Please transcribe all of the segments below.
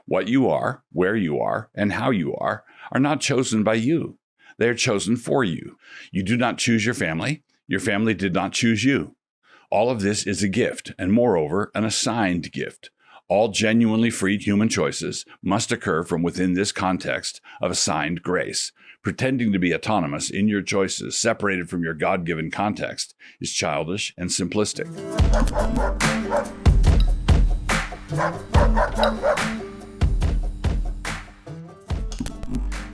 What you are, where you are, and how you are not chosen by you. They are chosen for you. You do not choose your family. Your family did not choose you. All of this is a gift, and moreover, an assigned gift. All genuinely free human choices must occur from within this context of assigned grace. Pretending to be autonomous in your choices, separated from your God-given context, is childish and simplistic.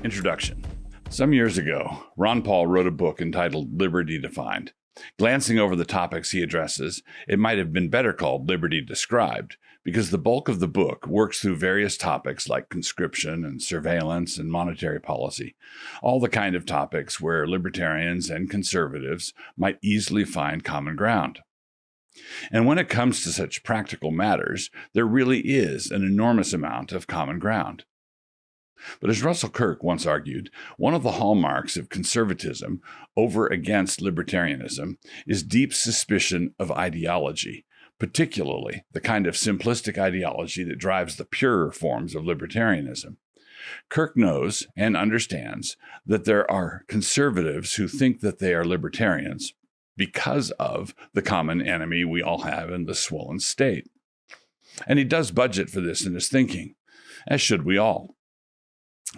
Introduction. Some years ago, Ron Paul wrote a book entitled Redefined. Glancing over the topics he addresses, it might have been better called Liberty Described, because the bulk of the book works through various topics like conscription and surveillance and monetary policy, all the kind of topics where libertarians and conservatives might easily find common ground. And when it comes to such practical matters, there really is an enormous amount of common ground. But as Russell Kirk once argued, one of the hallmarks of conservatism over against libertarianism is deep suspicion of ideology, particularly the kind of simplistic ideology that drives the purer forms of libertarianism. Kirk knows and understands that there are conservatives who think that they are libertarians because of the common enemy we all have in the swollen state. And he does budget for this in his thinking, as should we all.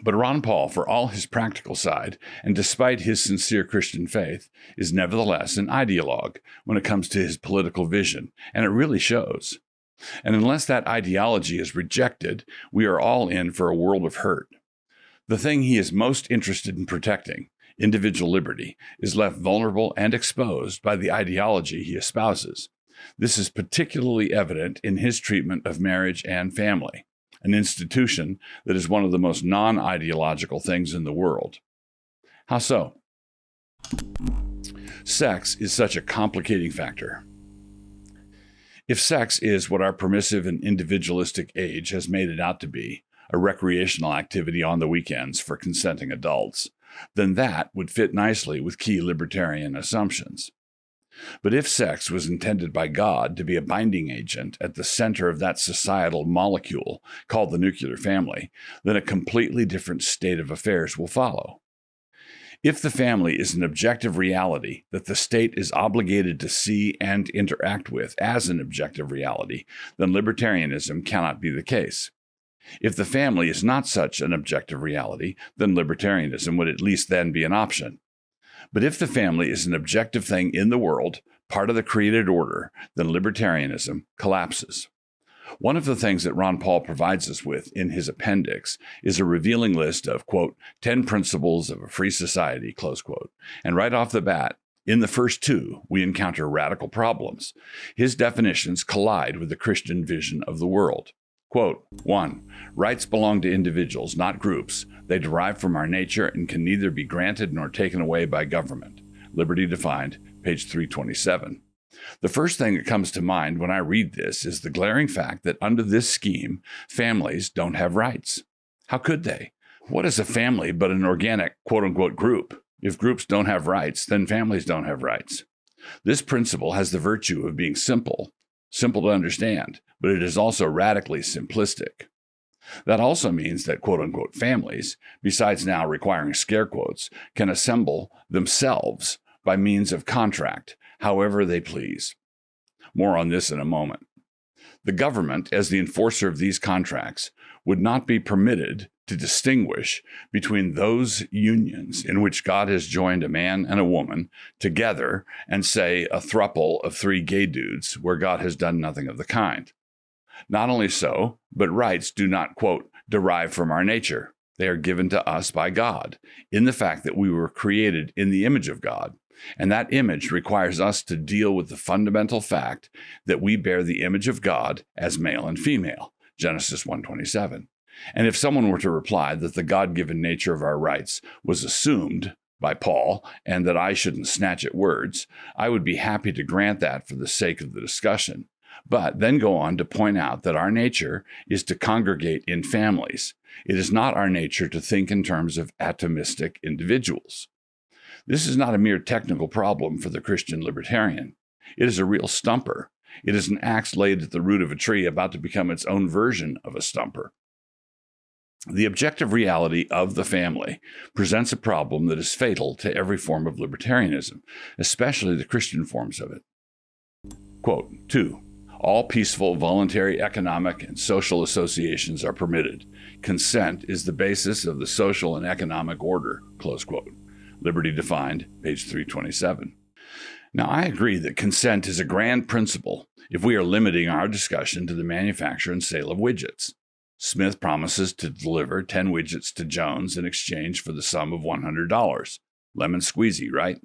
But Ron Paul, for all his practical side, and despite his sincere Christian faith, is nevertheless an ideologue when it comes to his political vision, and it really shows. And unless that ideology is rejected, we are all in for a world of hurt. The thing he is most interested in protecting, individual liberty, is left vulnerable and exposed by the ideology he espouses. This is particularly evident in his treatment of marriage and family, an institution that is one of the most non-ideological things in the world. How so? Sex is such a complicating factor. If sex is what our permissive and individualistic age has made it out to be, a recreational activity on the weekends for consenting adults, then that would fit nicely with key libertarian assumptions. But if sex was intended by God to be a binding agent at the center of that societal molecule called the nuclear family, then a completely different state of affairs will follow. If the family is an objective reality that the state is obligated to see and interact with as an objective reality, then libertarianism cannot be the case. If the family is not such an objective reality, then libertarianism would at least then be an option. But if the family is an objective thing in the world, part of the created order, then libertarianism collapses. One of the things that Ron Paul provides us with in his appendix is a revealing list of, quote, 10 principles of a free society, close quote. And right off the bat, in the first two, we encounter radical problems. His definitions collide with the Christian vision of the world. Quote, 1. Rights belong to individuals, not groups. They derive from our nature and can neither be granted nor taken away by government. Liberty Defined, page 327. The first thing that comes to mind when I read this is the glaring fact that under this scheme, families don't have rights. How could they? What is a family but an organic, quote-unquote, group? If groups don't have rights, then families don't have rights. This principle has the virtue of being simple to understand, but it is also radically simplistic. That also means that quote-unquote families, besides now requiring scare quotes, can assemble themselves by means of contract, however they please. More on this in a moment. The government, as the enforcer of these contracts, would not be permitted to distinguish between those unions in which God has joined a man and a woman together and, say, a throuple of 3 gay dudes where God has done nothing of the kind. Not only so, but rights do not, quote, derive from our nature. They are given to us by God in the fact that we were created in the image of God. And that image requires us to deal with the fundamental fact that we bear the image of God as male and female, Genesis 1:27. And if someone were to reply that the God-given nature of our rights was assumed by Paul and that I shouldn't snatch at words, I would be happy to grant that for the sake of the discussion, but then go on to point out that our nature is to congregate in families. It is not our nature to think in terms of atomistic individuals. This is not a mere technical problem for the Christian libertarian. It is a real stumper. It is an axe laid at the root of a tree about to become its own version of a stumper. The objective reality of the family presents a problem that is fatal to every form of libertarianism, especially the Christian forms of it. Quote, 2. All peaceful, voluntary economic and social associations are permitted. Consent is the basis of the social and economic order, close quote. Liberty Defined, page 327. Now, I agree that consent is a grand principle if we are limiting our discussion to the manufacture and sale of widgets. Smith promises to deliver 10 widgets to Jones in exchange for the sum of $100. Lemon squeezy, right?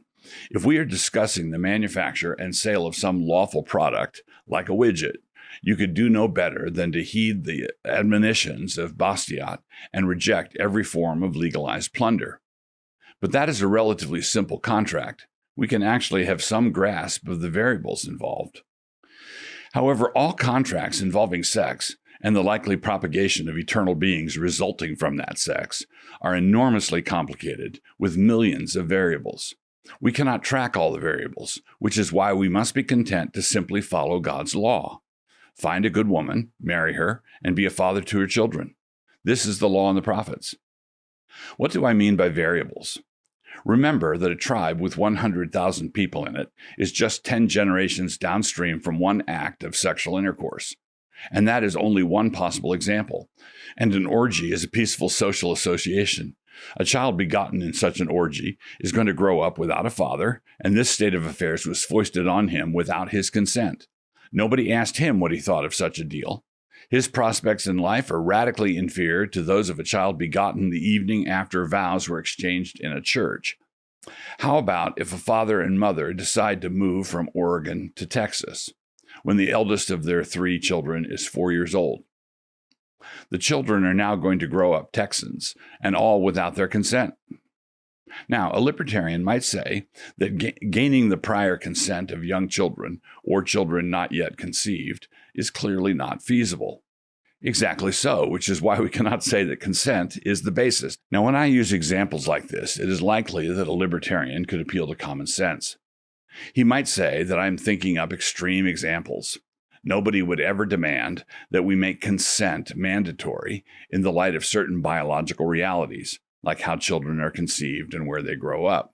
If we are discussing the manufacture and sale of some lawful product, like a widget, you could do no better than to heed the admonitions of Bastiat and reject every form of legalized plunder. But that is a relatively simple contract. We can actually have some grasp of the variables involved. However, all contracts involving sex and the likely propagation of eternal beings resulting from that sex are enormously complicated with millions of variables. We cannot track all the variables, which is why we must be content to simply follow God's law. Find a good woman, marry her, and be a father to her children. This is the law and the prophets. What do I mean by variables? Remember that a tribe with 100,000 people in it is just 10 generations downstream from one act of sexual intercourse. And that is only one possible example. And an orgy is a peaceful social association. A child begotten in such an orgy is going to grow up without a father, and this state of affairs was foisted on him without his consent. Nobody asked him what he thought of such a deal. His prospects in life are radically inferior to those of a child begotten the evening after vows were exchanged in a church. How about if a father and mother decide to move from Oregon to Texas when the eldest of their 3 children is 4 years old? The children are now going to grow up Texans, and all without their consent. Now, a libertarian might say that gaining the prior consent of young children, or children not yet conceived, is clearly not feasible. Exactly so, which is why we cannot say that consent is the basis. Now, when I use examples like this, it is likely that a libertarian could appeal to common sense. He might say that I'm thinking up extreme examples. Nobody would ever demand that we make consent mandatory in the light of certain biological realities, like how children are conceived and where they grow up.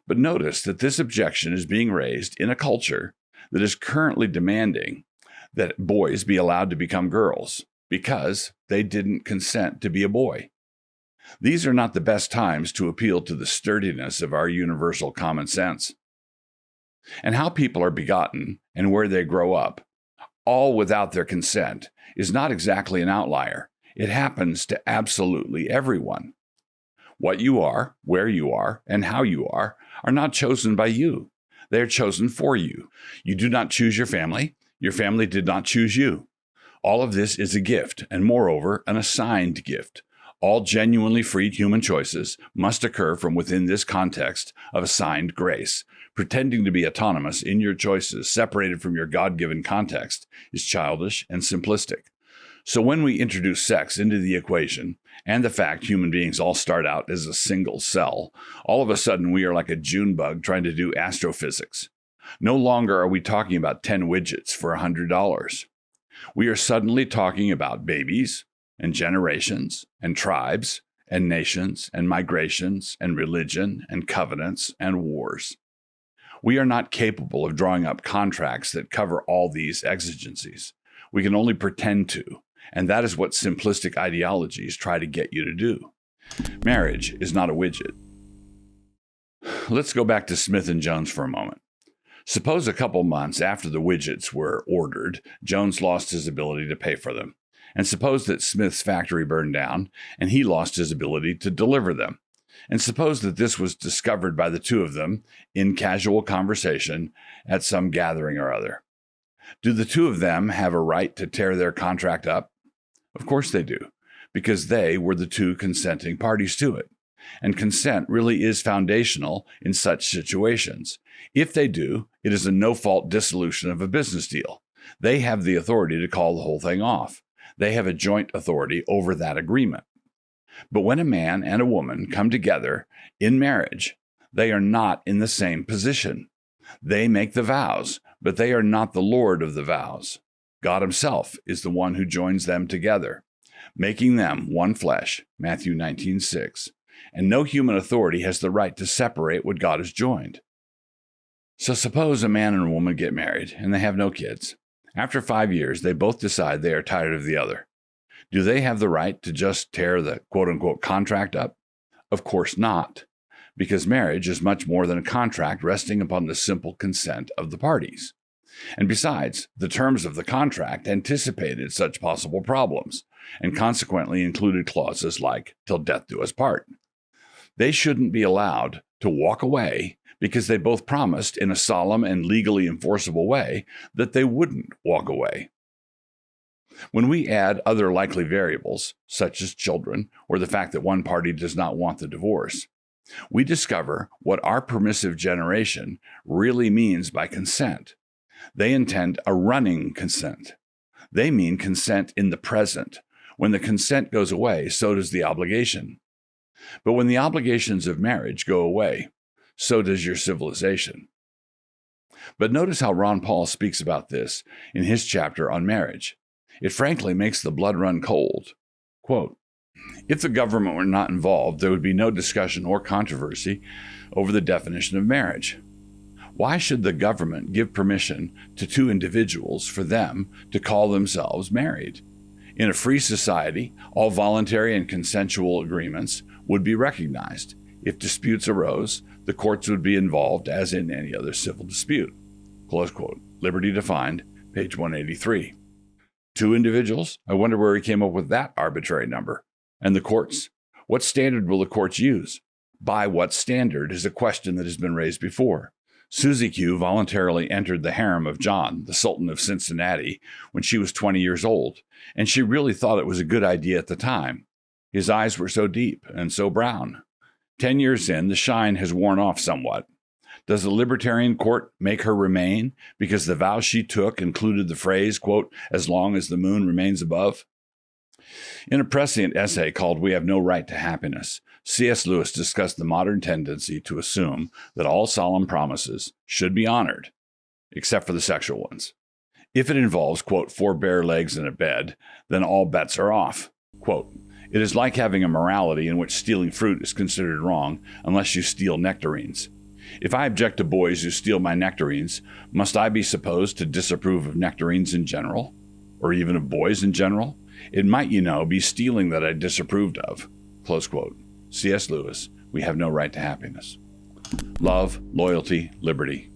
But notice that this objection is being raised in a culture that is currently demanding that boys be allowed to become girls because they didn't consent to be a boy. These are not the best times to appeal to the sturdiness of our universal common sense. And how people are begotten and where they grow up, all without their consent, is not exactly an outlier. It happens to absolutely everyone. What you are, where you are, and how you are not chosen by you. They are chosen for you. You do not choose your family. Your family did not choose you. All of this is a gift, and moreover, an assigned gift. All genuinely free human choices must occur from within this context of assigned grace. Pretending to be autonomous in your choices, separated from your God-given context, is childish and simplistic. So when we introduce sex into the equation, and the fact human beings all start out as a single cell, all of a sudden we are like a June bug trying to do astrophysics. No longer are we talking about 10 widgets for $100. We are suddenly talking about babies and generations and tribes and nations and migrations and religion and covenants and wars. We are not capable of drawing up contracts that cover all these exigencies. We can only pretend to, and that is what simplistic ideologies try to get you to do. Marriage is not a widget. Let's go back to Smith and Jones for a moment. Suppose a couple months after the widgets were ordered, Jones lost his ability to pay for them. And suppose that Smith's factory burned down and he lost his ability to deliver them. And suppose that this was discovered by the two of them in casual conversation at some gathering or other. Do the two of them have a right to tear their contract up? Of course they do, because they were the two consenting parties to it. And consent really is foundational in such situations. If they do, it is a no-fault dissolution of a business deal. They have the authority to call the whole thing off. They have a joint authority over that agreement. But when a man and a woman come together in marriage, they are not in the same position. They make the vows, but they are not the Lord of the vows. God himself is the one who joins them together. making them one flesh, Matthew 19:6. And no human authority has the right to separate what God has joined. So suppose a man and a woman get married and they have no kids. After 5 years, they both decide they are tired of the other. Do they have the right to just tear the quote-unquote contract up? Of course not, because marriage is much more than a contract resting upon the simple consent of the parties. And besides, the terms of the contract anticipated such possible problems, and consequently included clauses like, till death do us part. They shouldn't be allowed to walk away because they both promised in a solemn and legally enforceable way that they wouldn't walk away. When we add other likely variables, such as children or the fact that one party does not want the divorce, we discover what our permissive generation really means by consent. They intend a running consent. They mean consent in the present. When the consent goes away, so does the obligation. But when the obligations of marriage go away, so does your civilization. But notice how Ron Paul speaks about this in his chapter on marriage. It frankly makes the blood run cold. Quote, if the government were not involved, there would be no discussion or controversy over the definition of marriage. Why should the government give permission to two individuals for them to call themselves married? In a free society, all voluntary and consensual agreements would be recognized. If disputes arose, the courts would be involved as in any other civil dispute. Close quote. Liberty Defined, page 183. Two individuals? I wonder where he came up with that arbitrary number. And the courts? What standard will the courts use? By what standard is a question that has been raised before. Susie Q voluntarily entered the harem of John, the Sultan of Cincinnati, when she was 20 years old, and she really thought it was a good idea at the time. His eyes were so deep and so brown. 10 years in, the shine has worn off somewhat. Does the libertarian court make her remain because the vow she took included the phrase, quote, as long as the moon remains above? In a prescient essay called We Have No Right to Happiness, C.S. Lewis discussed the modern tendency to assume that all solemn promises should be honored, except for the sexual ones. If it involves, quote, 4 bare legs and a bed, then all bets are off. Quote, it is like having a morality in which stealing fruit is considered wrong unless you steal nectarines. If I object to boys who steal my nectarines, must I be supposed to disapprove of nectarines in general? Or even of boys in general? It might, be stealing that I disapproved of. Close quote. C.S. Lewis, We Have No Right to Happiness. Love, loyalty, liberty.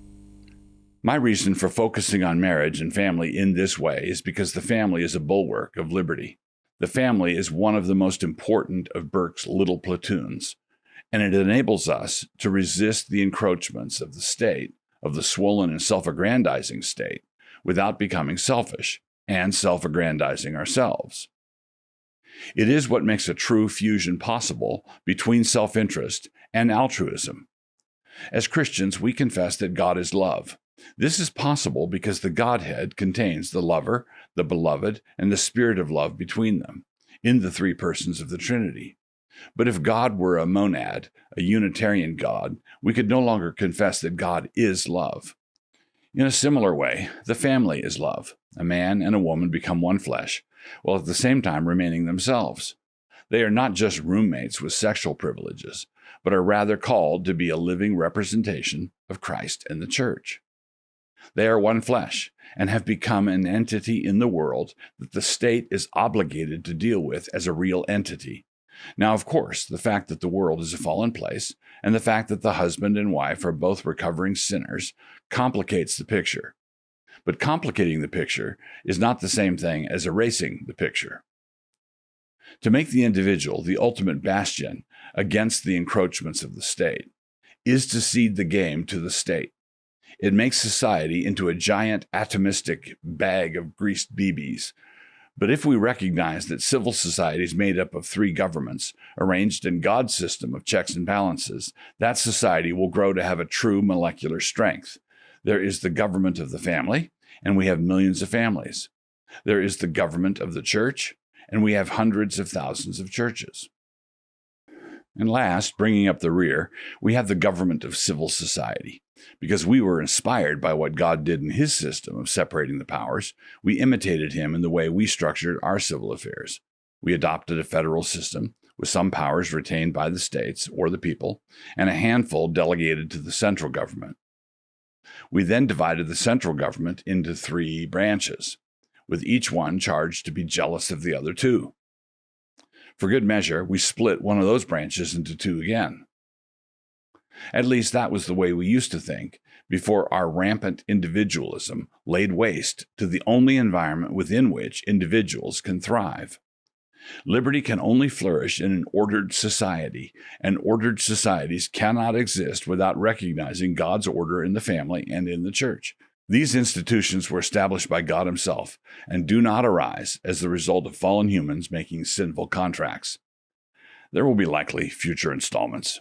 My reason for focusing on marriage and family in this way is because the family is a bulwark of liberty. The family is one of the most important of Burke's little platoons, and it enables us to resist the encroachments of the state, of the swollen and self-aggrandizing state, without becoming selfish and self-aggrandizing ourselves. It is what makes a true fusion possible between self-interest and altruism. As Christians, we confess that God is love. This is possible because the Godhead contains the lover, the beloved, and the spirit of love between them, in the three persons of the Trinity. But if God were a monad, a Unitarian God, we could no longer confess that God is love. In a similar way, the family is love. A man and a woman become one flesh, while at the same time remaining themselves. They are not just roommates with sexual privileges, but are rather called to be a living representation of Christ and the church. They are one flesh and have become an entity in the world that the state is obligated to deal with as a real entity. Now, of course, the fact that the world is a fallen place and the fact that the husband and wife are both recovering sinners complicates the picture. But complicating the picture is not the same thing as erasing the picture. To make the individual the ultimate bastion against the encroachments of the state is to cede the game to the state. It makes society into a giant atomistic bag of greased BBs. But if we recognize that civil society is made up of three governments arranged in God's system of checks and balances, that society will grow to have a true molecular strength. There is the government of the family, and we have millions of families. There is the government of the church, and we have hundreds of thousands of churches. And last, bringing up the rear, we have the government of civil society. Because we were inspired by what God did in his system of separating the powers, we imitated him in the way we structured our civil affairs. We adopted a federal system with some powers retained by the states or the people, and a handful delegated to the central government. We then divided the central government into 3 branches, with each one charged to be jealous of the other 2. For good measure, we split one of those branches into 2 again. At least that was the way we used to think before our rampant individualism laid waste to the only environment within which individuals can thrive. Liberty can only flourish in an ordered society, and ordered societies cannot exist without recognizing God's order in the family and in the church. These institutions were established by God Himself and do not arise as the result of fallen humans making sinful contracts. There will be likely future installments.